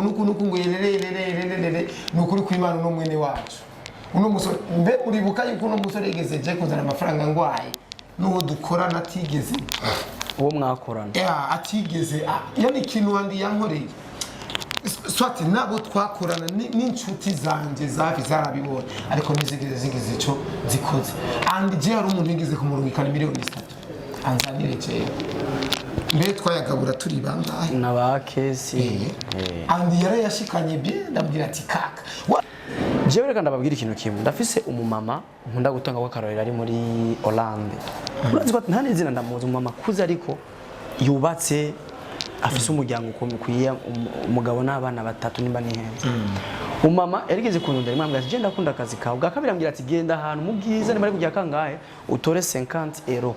nuku ngo yerere nukuri kw'Imana no mwene wacu uno musore mbe uribuka yuko uno musore yigeze je kuzana amafaranga ngwaye n'uwo dukorana atigeze uwo mwakorana atigeze iyo ni ikintu wandi yankoreye swati nabo twakorana n'inshuti zanje zafi zarabibona ariko nizigeze ico zikoze and je hari umuntu yigeze kumurungikana miliyoni 3 anzanire je mbere twayagabura turi bangahe nabakesi and yara yashikanye bye ndabwira ati kaka jewe reka ndababwira ikintu kimwe ndafise umumama nkunda gutanga kwa Karorero ari muri Hollande urazi ko nta nizina ndamuzi umumama kuza ariko yubatse afise umuryango ukomeye umugabo n'abana batatu nimba nihenze umama yarigeze kundondera imwe ati je ndakunda akazi kawe bwa kabiri ambwira ati genda ahantu mu bwiza ni bari kujya kangahe utore 50 €.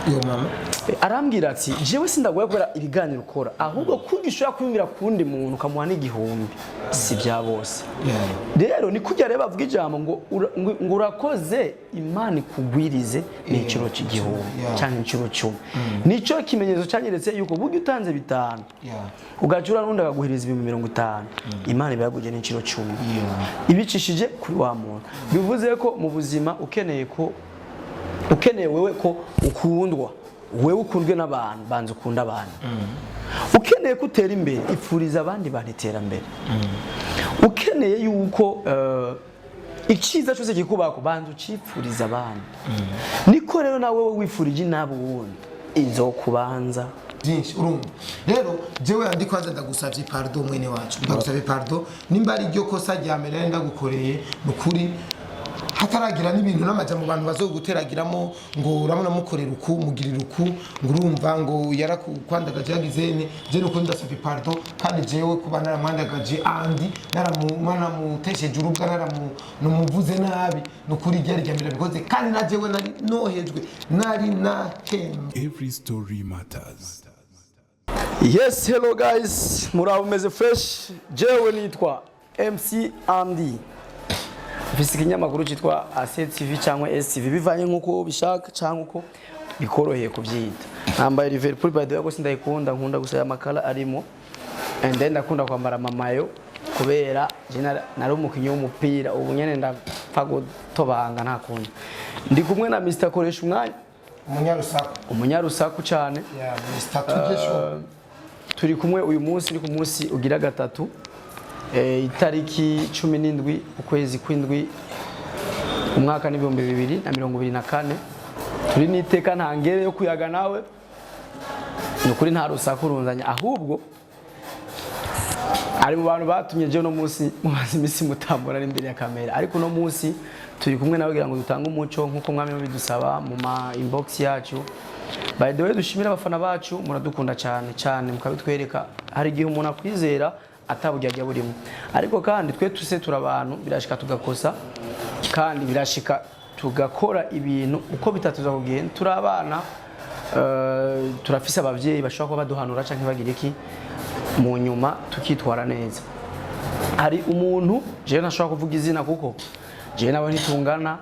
Yo mama arambwira ati jewe sindagoye gukora ibiganiro ukora ahubwo kugishura kwimira kundi muntu kamuha n'igihumbi si bya bose rero ni kujya reba avuga ijambo ngo urakoze Imana ikugwirize ni ikiro cy'igihumbi cyangwa ikiro cy'umwe nico kimenyetso cyanyeretse yuko buryo utanze bitanu ugacura n'undi akaguhereza 50 Imana ibaguje n'ikiro cy'umwe ibicishije kuri wa muntu bivuze ko mu buzima ukeneye wewe ko ukundwa wewe ukundwe n'abantu banze ukunda abantu ukeneye kutera imbere ipfuriza abandi bantu iterambere ukeneye yuko ikiza cyose kikubako banze ucipfuriza abantu niko rero nawe wifurije nabo wundi izo kubanza byinshi urumva rero jewe andi kwanza ndagusavye pardon mwene wacu ndagusavye pardon nimba ari ryo kosa rya mbere ndagukoreye nukuri hataragira n'ibintu n'amaja mu bantu bazoguteragiramo ngo urabona mukorera uku mugirira uku ngo urumva ngo yarakwandagaje yagizene je nuko ndasavye pardon kandi jewe kuba naramwandagaje andi naramumana mutesheje urubwa naramuvuze nabi nukuri ryari rya mbere bikoze kandi na jewe nari nohejwe nari nahem. Every story matters. Yes, hello guys, muraho meze fresh. Jewe nitwa MC Andy. Mfise ikinyamakuru cyitwa Asset TV cyangwa STV bivanye nkuko bishaka cyangwa uko bikoroheye kubyita. Nambaye Liverpool by the way ko sindayikunda nkunda gusaya amakala arimo and then ndakunda kwambara mamayo kubera nari umukinyi w'umupira ubu nyene ndapfa gutobanga nta kundi. Ndi kumwe na Mr Koresha umwanya umunyarusaku cyane. Yeah, Mr Tugesho. Turi kumwe uyu munsi ni ku munsi ugira gatatu itariki 17 ukwezi kw'indwi umwaka ni 2024 turi niteka ntangere yo kuyaga nawe nukuri nta rusaku runzanya ahubwo ari mu bantu batumye je no munsi mubazi imisi mutambura ari imbere ya kamera ariko no munsi turi kumwe nawe kugira ngo dutange umuco nkuko mwami bidusaba mu ma inbox yacu. By the way dushimira abafana bacu muradukunda cyane mukabitwereka hari igihe umuntu akwizera atabujya burimo ariko kandi twe tuse turabantu birashika tugakosa kandi birashika tugakora ibintu uko bitatuza kugenda turabana turafise abavyeyi bashaka ko baduhanura canke bagira iki mu nyuma tukitwara neza. Hari umuntu je nashaka kuvuga izina kuko je nawe ntitungana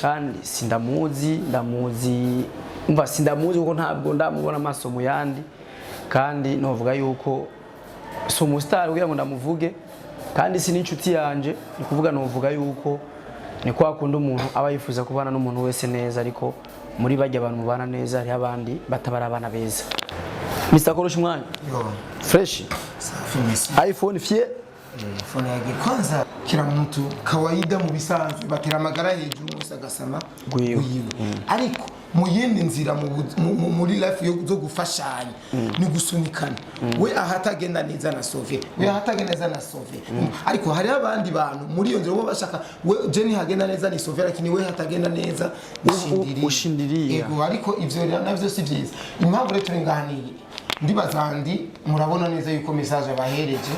kandi ndamuzi kuko ntabwo ndamubona amaso mu yandi kandi novuga yuko so umustar kugira ngo ndamuvuge kandi si n'inshuti yanje ni kuvuga novuga yuko ni kwa kundi umuntu aba yifuza kubana n'umuntu wese neza ariko muri bajya abantu mubana neza hari abandi batabara abana beza. Mr Koresha umwanya fresh iPhone fie phone yake kwanza kila mtu kawaida mu bisanzwe batera amagara hejuru musagasama gwiwe ariko mu yindi nzira muri life yo zo gufashanya ni gusunikana we ahatagenda neza na Sofie we ahatagenda neza na Sofie ariko hari abandi bantu muri iyo nzira bo bashaka we Jenny hagenda neza ni Sofie lakini we hatagenda neza ushindiriye yego ariko ivyo navyo si byiza impamvu rero turenganiye ndibazandi murabona neza yuko message abahereje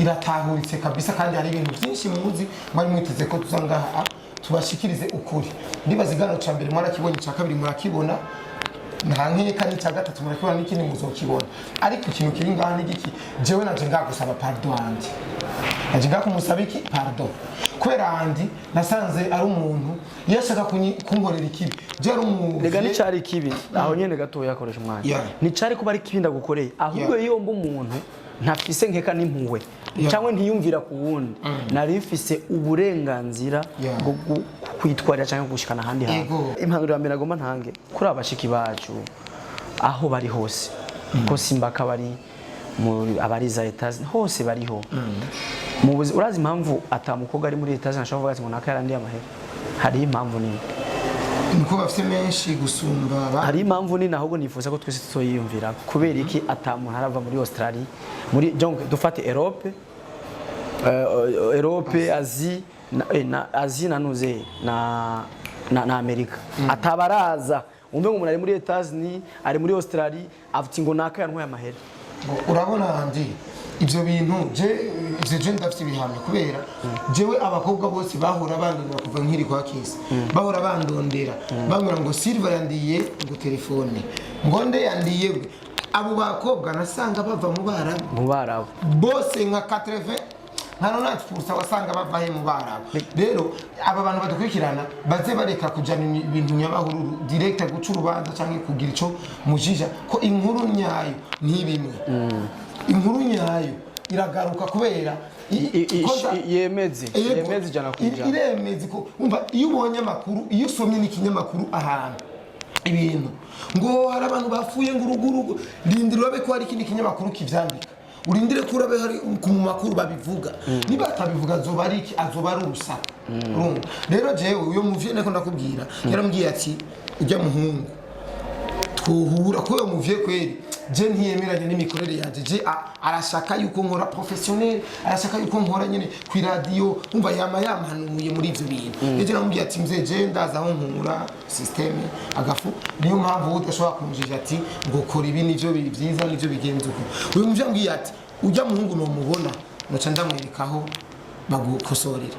iratahuritse kabisa kandi hari ibintu byinshi muzi mwari mwiteze ko tuzangaha tubashikirize ukuri ndibazigano ca mbere mwarakibonye ca kabiri murakibona nta nkeka ni ca gatatu murakibona n'ikindi muzokibona ariko ikintu kiri ngaha n'igiki jewe naje ngagusaba pardon andi naje ngakumusaba iki pardon kubera andi nasanze ari umuntu yashaka kunkorera ikibi je ari umuntu rega ni cari kibi aho nyene gato yakoresha umwanya ni cari kuba ari kibi ndagukoreye ahubwo iyo mba umuntu ntafise nkeka n'impuhwe cyangwa ntiyumvira ku wundi nari mfise uburenganzira bwo kwitwarira cyangwa gushikana ahandi hantu impanuro ya mbere agomba ntange kuri abashiki bacu aho bari hose ko simbaka bari abari za etaje hose bariho urazi impamvu atamukobwa ari muri etaje nashaka kuvuga ati ngo naka yarandiye amahera hari impamvu nini nuko bafite menshi gusumba hari impamvu nini ahubwo nifuza ko twese tuzoyiyumvira kubera iki atamuntu arava muri Australia muri donc dufate Europe Asie na nuze na Amerika atabaraza umbe ngo umuntu ari muri Etats-Unis ari muri Australia avuga ngo naka yantwaye amahera urabona andi ibyo bintu je ndafite ibihamya kubera jewe abakobwa bose bahura bandondera kuva nkiri kwa Kisi bahura bandondera bamura ngo Silva yandiye ngo telefone ngo nde yandiye abo bakobwa nasanga bava mu Barabu bose nka 80 hano natfusa wasanga bava he mu Barabu rero aba bantu badukurikirana baze bareka kujana ibintu nyabahuru direct guca urubanza cyangwa kugira ico mujija ko inkuru nyayo ntibimwe inkuru nyayo iragaruka kubera yemeze jana kujana iremeze ko umva iyo ubonye amakuru iyo usomye n'ikinyamakuru ahantu ibintu ngo hari abantu bafuye ngo urugurugu rindira urabe ko hari ikindi kinyamakuru kivyandika urindire ko urabe hari ku makuru babivuga niba atabivuga azoba ari urusaku rero jewe uyo muvye nako ndakubwira yarambwiye ati ujya muhungu twohura ko uyo muvye kweri je ntiyemeranye n'imikorere yanje je arashaka yuko nkora professionnel arashaka yuko nkora nyine ku radio umva yamahanuye muri ivyo bintu eje namubwiye ati mze je ndaza aho nkura systeme agafu niyo mpamvu udashobora kumujije ati ngo kora ibi nivyo biri byiza nivyo bigenze uko uyu muvye ambwiye ati ujya muhungu no mubona noca ndamwerekaho bagukosorera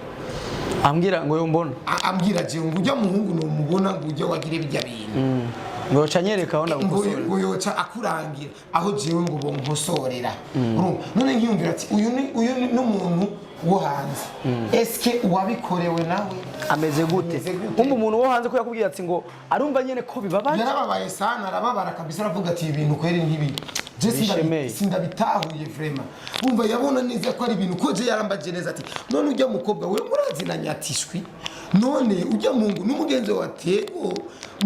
ambwira ngo yo mbona ambwira je ngo ujya muhungu no mubona ngo ujya wagire bijya bintu ngoca nyereka aho ndagukosorera ngo yoca akurangira aho jewe ngo bonkosorera none nkiyumvira ati uyu ni n'umuntu wo hanze eske wabikorewe nawe ameze gute umuntu wo hanze ko yakubwiye ati ngo arumva nyene ko bibabaje yarababaye sana arababara kabisa aravuga ati ibintu kweri ntibi je sindabitahuye vraiment umva yabona neza ko ari ibintu ko je yarambaje neza ati none ujya mukobwa we murazi na nyatishwi none ujya mungu n'umugenzi wa tego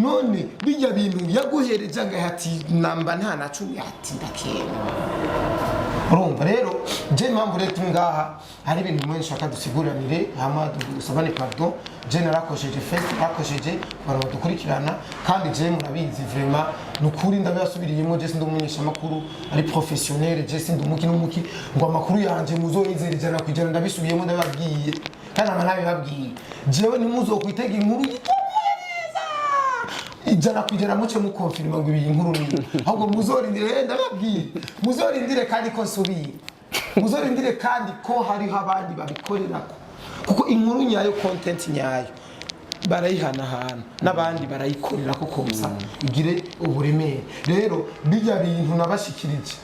none bijya bintu yaguhereje agahati namba nta na 10 ati ndakena urumva rero je mpamvu rero ngaha hari ibintu mwe nshaka dusiguranire hama dusabane pardon je narakosheje face nakosheje abantu dukurikirana kandi je murabizi vraiment nukuri ndabasubiriyemo je sindi umunyesha makuru ari professionnel je sindi umuki ngo amakuru yanje muzoyizera ijana kwijana ndabisubiyemo ndababwiye kandi amanabi babwiye jewe nimuzokwitega inkuru ijana kwijana muce mukonfirma ngo iyi nkuru ni ahubwo muzorindire ndababwiye muzorindire kandi ko nsubire muzorindire kandi ko hari abandi babikorerako kuko inkuru nyayo content nyayo barayihanahana n'abandi barayikorera ko komsa igire uburemere rero bijya bintu nabashikirije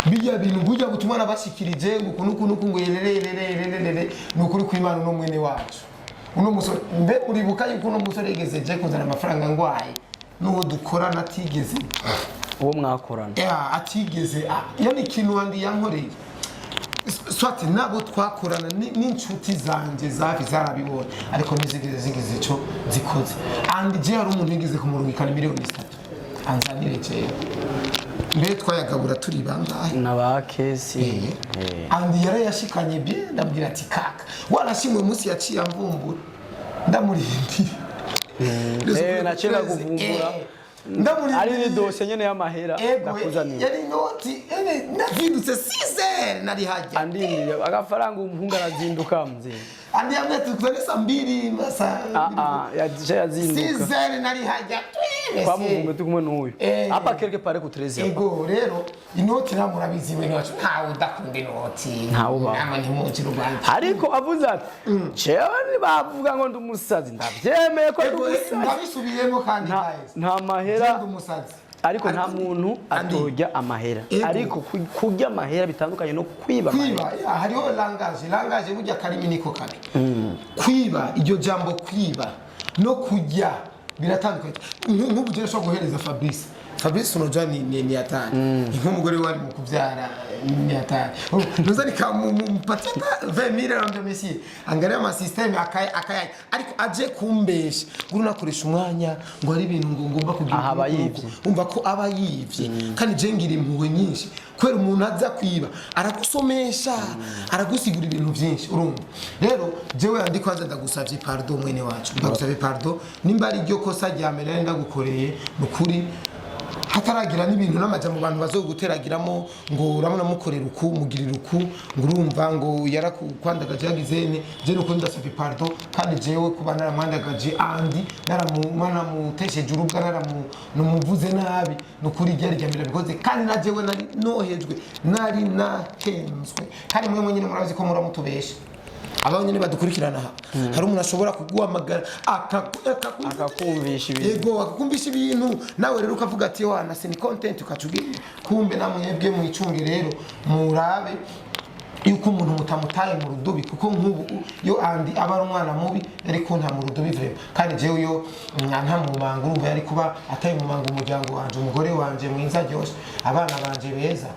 bijya bintu bujya gutuma nabashikirije ngo ngo yerere nukuri kw'Imana no mwene wacu uno musore mbe uribuka yuko uno musore yigeze je kuzana amafaranga ngwaye n'uwo dukorana atigeze uwo mwakorana atigeze iyo ni ikintu wandi yankoreye swati nabo twakorana n'inshuti zanje zarabibonye ariko nizigeze ico zikoze and je hari umuntu yigeze kumurungikana miliyoni 3 anzanire je mbere twayagabura turi bangahe naba kesi and yarayashikanye bye ndabwira ati kaka warashimwe munsi yaciye amvumbura ndamurindi nacira kuvumbura ari ni dose nyene y'amahera ndakuzaniye yari noti nazindutse 6 nari hajya andindi agafaranga umuhungu arazinduka mze andi yamwe tukuzanisa 2 masa yazinduka 6 nari hajya kwa muvumbe tukumwe n'uyu apa quelque part ku 13 ego rero inoti namurabizi we nacu ntawe udakunda inoti ntawe ba nama ntimugira ubandi ariko avuze ati cewe bavuga ngo ndumusazi ndavyemeye ko ndumusazi ndabisubiyemo kandi nta mahera ariko nta muntu atojya amahera ariko kujya amahera bitandukanye no kwiba hariho langage burya karimi niko kabi kwiba iryo jambo kwiba no kujya biratandukanye nk'ubu je nshobora guhereza Fabrice unajua ni hatari. Nk'umugore wari mu kubyara ni hatari. Ntuza nikampatia 20,000 de Messi. Angalia ama system akaya ariko aje kumbesha. Nguru nakoresha umwanya ngo ari ibintu ngo ngomba kugira. Aha yivye. Umva ko aba yivye. Kandi je ngira impuhwe nyinshi. Kwera umuntu aza kwiba aragusomesha aragusigura ibintu byinshi urumva. Rero jewe andi kwanza ndagusavye pardon mwene wacu. Ndagusavye pardon nimba ari ryo kosa rya mbere ndagukoreye nukuri hataragira n'ibintu n'amaja mu bantu bazoguteragiramo ngo urabona mukorera uku mugirira uku ngo urumva ngo yarakwandagaje yagizene je nuko ndasavye pardon kandi jewe kuba naramwandagaje andi naramumana mutesheje urubwa naramuvuze nabi nukuri ryari ryambere bikoze kandi na jewe nari nohejwe nari natenzwe kandi mwe mwenyine murazi ko muramutubesha abanyene badukurikirana hari umuntu ashobora kuguhamagara akakumvisha ibintu yego akakumvisha ibintu nawe rero ukavuga ati wana sini content ukacugira kumbe namwebwe mu icunge rero murabe yuko umuntu mutamutaye mu rudubi kuko nk'ubu yo andi aba ari umwana mubi ariko nta mu rudubi vrema kandi jewe yo nta mu manga urumva yari kuba ataye mu manga umuryango wanje umugore wanje mwiza ryose abana banje beza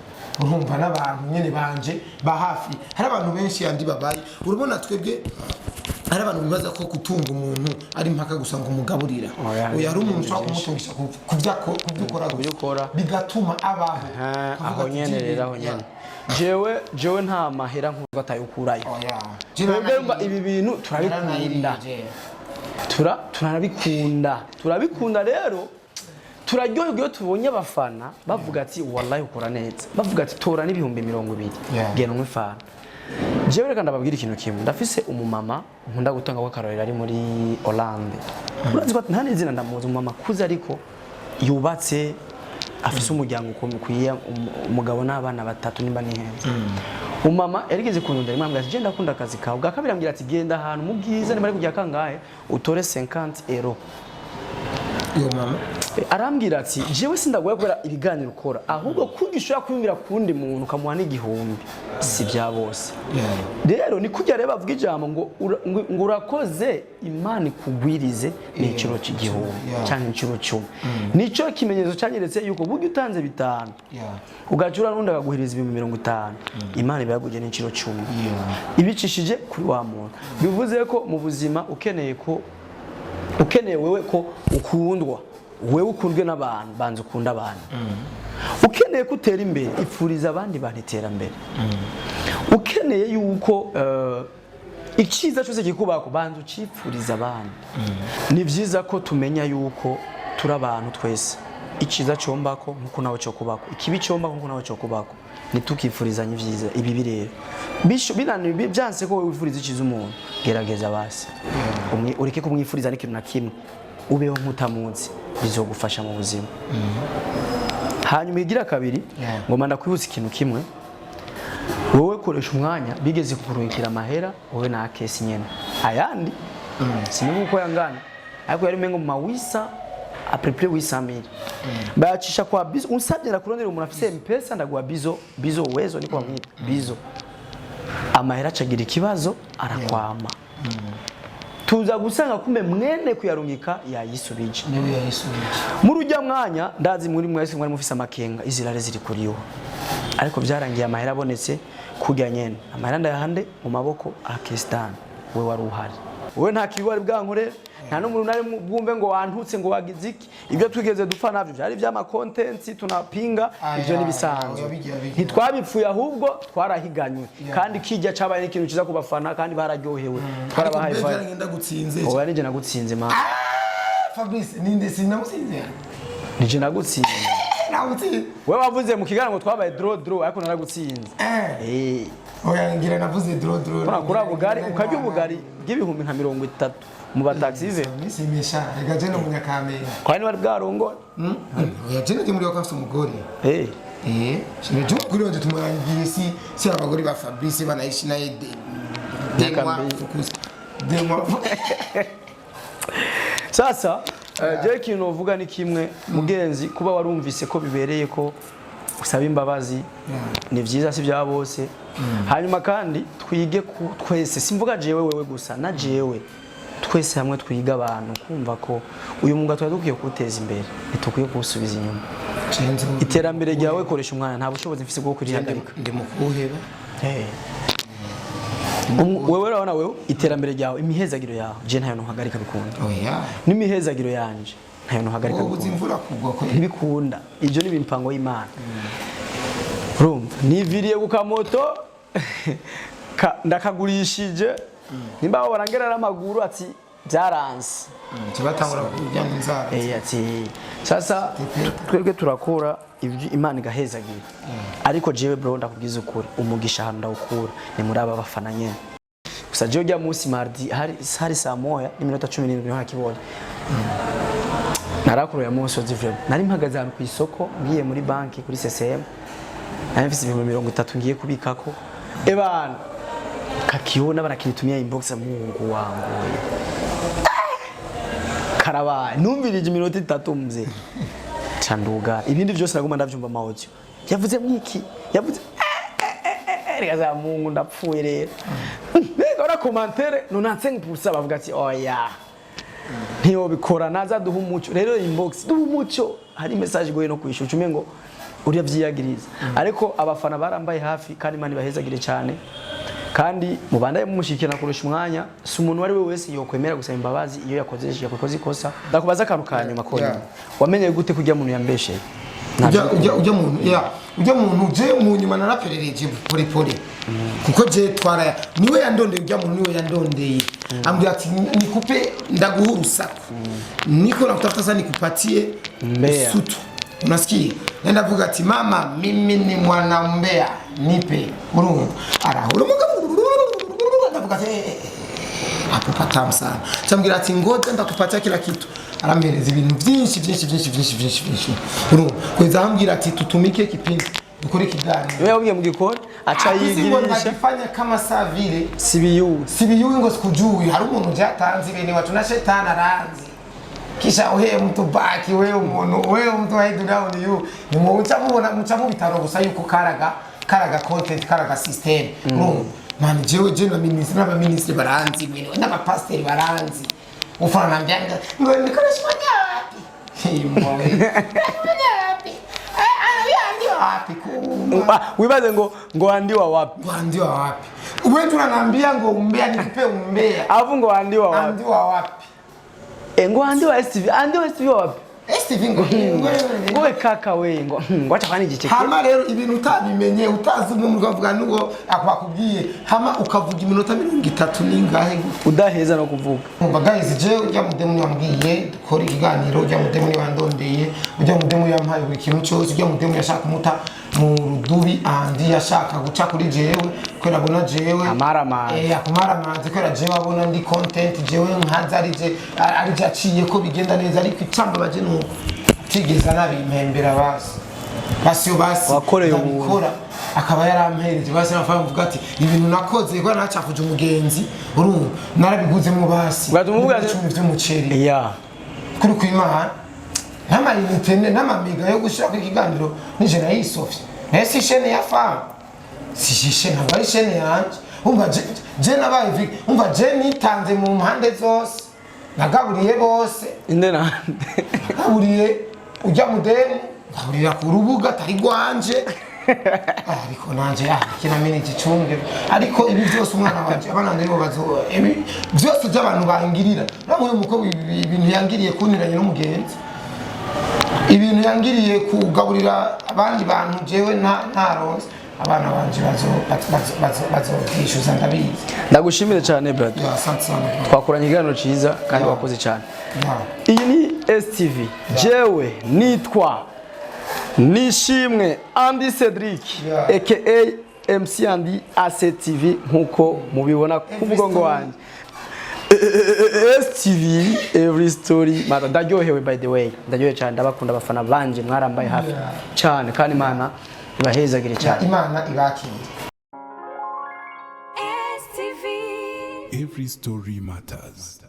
urumva n'abantu nyene banje bahafi hari abantu benshi yandi babaye urubona twebwe hari abantu bibaza ko kutunga umuntu ari mpaka gusa ngo umugaburira oya ari umuntu ushaka kumutungisha kubyukora bigatuma abaho aho nyene rero aho nyene jewe nta mahera nk'ubwo atayukurayo twebwe ibi bintu turabikunda rero turaryoherwa iyo tubonye abafana bavuga ati wallahi ukora neza bavuga ati tora n'ibihumbi 200 gena umufana jewe reka ndababwira ikintu kimwe ndafise umumama nkunda gutanga ko karorero ari muri Hollande urazi ko nta n'izina ndamuzi umumama kuze ariko yubatse afise umuryango ukomeye umugabo n'abana batatu nimba nihenze umama yarigeze kunyunda rimwe ambwira ati je ndakunda akazi kawe bwa kabiri ambwira ati genda ahantu mu bwiza nimba ari kujya kangahe utore 50 €. Yo mama arambwira ati jewe sindagoye kubera ibiganiro ukora ahubwo kugishura kwimvira kundi muntu kamuha n'igihumbi si bya bose rero ni kujya reba avuga ijambo ngo urakoze imana ikugwirize ni ikiro cy'igihumbi cyangwa ikiro 10 nico kimenyetso cyanyeretse yuko buryo utanze 5 ugacura n'undi akaguhereza 50 imana ibaguje ni ikiro 10 ibicishije kuri wa muntu bivuze ko mu buzima ukeneye wewe ko ukundwa wewe ukundwe n'abantu banze ukunda abantu ukeneye kutera imbere ipfuriza abandi banitera imbere ukeneye yuko ikiza cyose gikubako banze ucipfuriza abandi ni byiza ko tumenya yuko turi abantu twese ikiza cyombako nkuko nawe cyo kubako ikibi cyombako nkuko nawe cyo kubako nitukipfurizanye ivyiza ibi birero binani byanse ko wifuriza ikiza umuntu gerageza basi ureke kumwifuriza n'ikintu na kimwe ubeho nk'utamunsi bizogufasha mu buzima hanyuma igira kabiri ngoma ndakwibutsa ikintu kimwe wowe koresha umwanya bigeze kukurungikira amahera wowe na akesi nyene ayandi sinumva uko yangana ariko yari mengo mu mawisa apreple 800,000 bayacisha kwa bizo unsabye ndakurondera umuntu afise mpesa ndaguha bizo wezo niko bamwita bizo amahera acagira ikibazo arakwama tuza gusanga kumbe mwene kuyarungika yayisubije mu rujya mwanya ndazi muri mwese mwari mufise amakenga izirare ziri kuriyo ariko byarangiye amahera abonetse kujya nyene amahera ndayahande mu maboko akestan we wari uhari we nta kiwari bwankore nta n'umuntu nari bwumve ngo wantutse ngo wagize iki ibyo twigeze dupfa navyo byari byama contents tunapinga ibyo nibisanzwe ntitwabipfuye ahubwo twarahiganywe kandi kijya cabaye n'ikintu kiza kubafana kandi bararyohewe twarabahaye fa ngenda gutsinze oya nije nagutsinze ma Fabrice ninde sinamutsinze nije nagutsinze nagutsinze we wavuze mu kiganiro twabaye draw ariko naragutsinze oya ngira navuze draw kora bugari ukajya ubugari bw'ibihumbi nka 30 mu bataxive nisimisha rega je no munyakamera kwa ni bari bwarongora oya je ndi muri wakafite umugore shine je kuri wanje tumurangiye si abagore ba Fabrice banaishi na Ede Demo sasa je kintu uvuga ni kimwe mugenzi kuba warumvise ko bibereye ko usaba imbabazi ni byiza si bya bose hanyuma kandi twige twese simvuga jewe wewe gusa na jewe twese hamwe twiga abantu kumva ko uyu mwuga twari dukwiye kuwuteza imbere ntitukwiye kuwusubiza inyuma. Iterambere ryawe koresha umwanya nta bushobozi mfise bwo kurihagarika. Ndi mu kuheba. Wewe urabona wewe iterambere ryawe imihezagiro yawe je ntayo ntuhagarika bikunda. Oya. N'imihezagiro yanje ntayo ntuhagarika bikunda. Ubu imvura kugwa ko ntibikunda. Ibyo ni impango y'Imana. Urumva niviriye ku kamoto ndakagurishije nimba abo barangera n'amaguru ati byaranze kibatangura kujya mu nzara ati sasa twebwe turakora ibyo Imana igahezagira ariko jewe bro ndakubwiza ukuri umugisha hano ndawukura ni muri aba bafana nyene gusa jewe rya munsi mardi hari saa moya n'iminota 17 niho nakibonye narakuru ya munsi ozivre nari mpagaze hano ku isoko ngiye muri banki kuri CCM nari mfise 30 ngiye kubikako ebana kakiona barakinitumia inbox ya Mungu wangu karabaye numvirije iminota 3 mzee canduga ibindi byose naguma ndavyumva amaudio yavuze mwiki yavuze rega Mungu ndapfuye rero mbega ora commentaire 95% bavuga ati oya ntiyo bikora naza duha umuco rero inbox duha umuco hari message goye no kwishyura ucume ngo uriya vyiyagiriza ariko abafana barambaye hafi kandi Imana ibahezagire cyane kandi mubandaye mumushikirana kurusha umwanya si umuntu wari we wese yokwemera gusaba imbabazi iyo yakoze ikosa ndakubaza akantu kanyuma ko wamenye gute kujya muntu yambeshe ujya muntu je mu nyuma naraperereje pole kuko je twara niwe yandondeye ujya muntu niwe yandondeye ambwira ati nikupe ndaguha urusaku niko nakutafuta sana nikupatie sutu unasikia nenda vuga ati mama mimi ni mwana Mbeya nipe urumva arahura ndavuga ati hapo patam sana cyambwira ati ngoja ndakupatia kila kitu aramereza ibintu byinshi urumva kweza ambwira ati tutumike kipindi dukore kiganiro wewe ugiye mu gikoni acha yigirisha afanya kama saa vile sibiyu ngo sikujui hari umuntu jatanze bene watu na shetani aranzi kisha uhe mtu baki wewe mtu haidu down you ni muca bitaro gusa yuko karaga content karaga system man jewe na ministre n'aba ministre baranzi mwe n'aba pastor baranzi ufana nambyanga ngo nikoresha wapi mwe wibaze ngo andiwa wapi wewe tunaniambia ngo umbea nikupe umbea avu ngo andiwa wapi ngo andiwa STV wapi STV ngo wewe kaka we ngo acha kwani gicheke hama rero ibintu utabimenye utazi umuntu ukavuga nugo akwakubwiye hama ukavuga iminota 30 ningahe udaheza no kuvuga umva guys je ujya mudemu yambwiye dukora ikiganiro ujya mudemu yandondeye ujya mudemu yampaye ikintu cyose ujya mudemu yashaka kumuta mu rudubi andi yashaka guca kuri jewe kwera bona jewe akumaramanze kwera jewe abona ndi content jewe nkaza ari jaciye ko bigenda neza ariko icamba baje no tigeza nabimpembera basi wakoreye ubukora akaba yarampereje basi nafa mvuga ati ibintu nakoze ko nacafuje umugenzi urumva narabiguzemo basi bwatumuvuga by'umuceri kuri kwimana n'amayinitene n'amamiga yo gushira ku kiganiro nije na Yisofye ese ishene ya fam si ishene bari ishene yanje umva je nabaye umva je nitanze mu mpande zose nagaburiye bose indena nagaburiye ujya mudemu gaburira ku rubuga tari gwanje ariko nanje kinamenye igicunge ariko ibi byose umwana wanje abana ndimo bazo ibi byose by'abantu bangirira namwe muko ibintu yangiriye kuniranye n'umugenzi ibintu yangiriye kugaburira abandi bantu jewe nta rose abana banje bazo kwishuza ndabizi ndagushimire cyane brother twakoranye ikiganiro cyiza kandi wakoze cyane iyi ni STV jewe nitwa Nishimwe Andy Cedric aka MC Andy ACTV nkuko mubibona ku mugongo wanje STV every story mara ndaryohewe by the way ndaryohewe cyane ndabakunda abafana banje mwarambaye hafi cyane kandi Imana ibahezagire cyane Imana ibakire Every story matters.